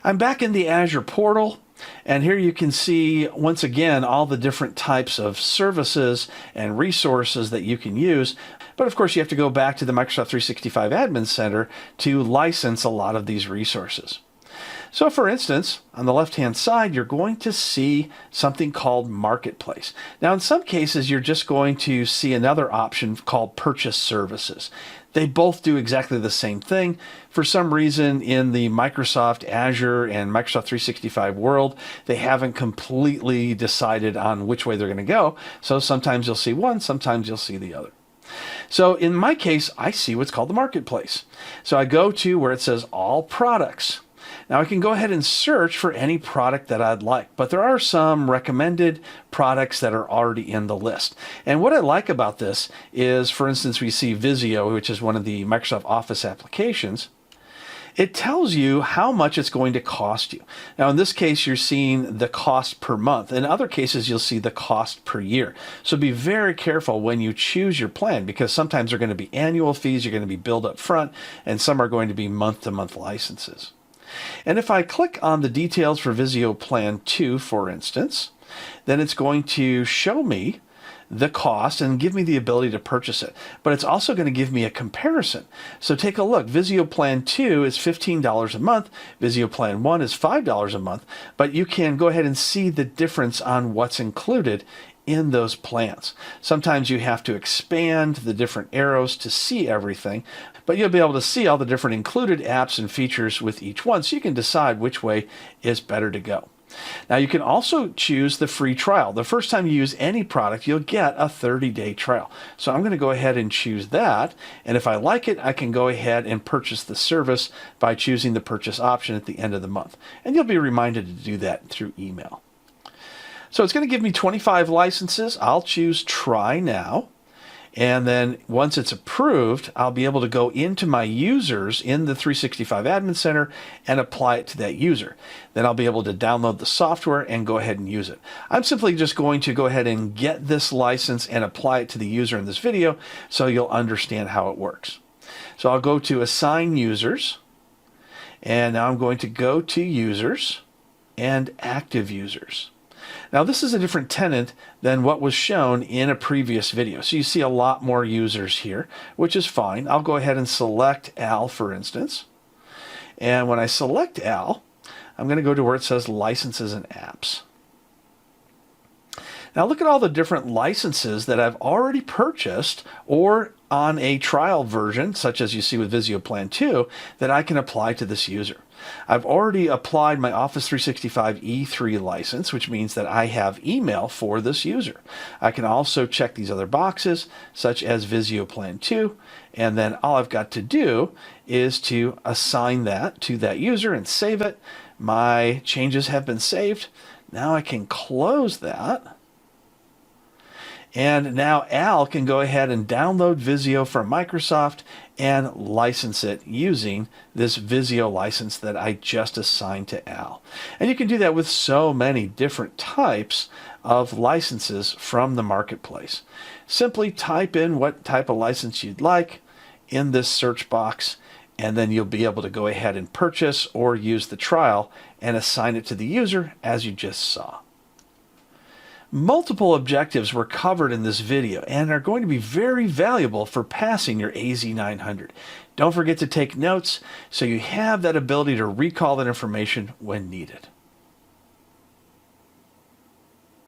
I'm back in the Azure portal, and here you can see once again all the different types of services and resources that you can use. But of course you have to go back to the Microsoft 365 Admin Center to license a lot of these resources. So for instance, on the left-hand side, you're going to see something called Marketplace. Now, in some cases, you're just going to see another option called Purchase Services. They both do exactly the same thing. For some reason, in the Microsoft Azure and Microsoft 365 world, they haven't completely decided on which way they're going to go. So sometimes you'll see one, sometimes you'll see the other. So in my case, I see what's called the Marketplace. So I go to where it says All Products. Now I can go ahead and search for any product that I'd like, but there are some recommended products that are already in the list. And what I like about this is, for instance, we see Visio, which is one of the Microsoft Office applications. It tells you how much it's going to cost you. Now, in this case, you're seeing the cost per month. In other cases, you'll see the cost per year. So be very careful when you choose your plan, because sometimes they're going to be annual fees, you're going to be billed up front, and some are going to be month-to-month licenses. And if I click on the details for Visio Plan 2, for instance, then it's going to show me the cost and give me the ability to purchase it. But it's also going to give me a comparison. So take a look. Visio Plan 2 is $15 a month. Visio Plan 1 is $5 a month. But you can go ahead and see the difference on what's included in those plans. Sometimes you have to expand the different arrows to see everything, but you'll be able to see all the different included apps and features with each one, so you can decide which way is better to go. Now you can also choose the free trial. The first time you use any product, you'll get a 30-day trial. So I'm going to go ahead and choose that, and if I like it, I can go ahead and purchase the service by choosing the purchase option at the end of the month. And you'll be reminded to do that through email. So it's going to give me 25 licenses. I'll choose Try Now. And then once it's approved, I'll be able to go into my users in the 365 Admin Center and apply it to that user. Then I'll be able to download the software and go ahead and use it. I'm simply just going to go ahead and get this license and apply it to the user in this video so you'll understand how it works. So I'll go to Assign Users, and now I'm going to go to Users and Active Users. Now this is a different tenant than what was shown in a previous video. So you see a lot more users here, which is fine. I'll go ahead and select Al, for instance. And when I select Al, I'm going to go to where it says Licenses and Apps. Now look at all the different licenses that I've already purchased or on a trial version, such as you see with Visio Plan 2, that I can apply to this user. I've already applied my Office 365 E3 license, which means that I have email for this user. I can also check these other boxes, such as Visio Plan 2, and then all I've got to do is to assign that to that user and save it. My changes have been saved. Now I can close that. And now Al can go ahead and download Visio from Microsoft and license it using this Visio license that I just assigned to Al. And you can do that with so many different types of licenses from the Marketplace. Simply type in what type of license you'd like in this search box, and then you'll be able to go ahead and purchase or use the trial and assign it to the user as you just saw. Multiple objectives were covered in this video and are going to be very valuable for passing your AZ900. Don't forget to take notes so you have that ability to recall that information when needed.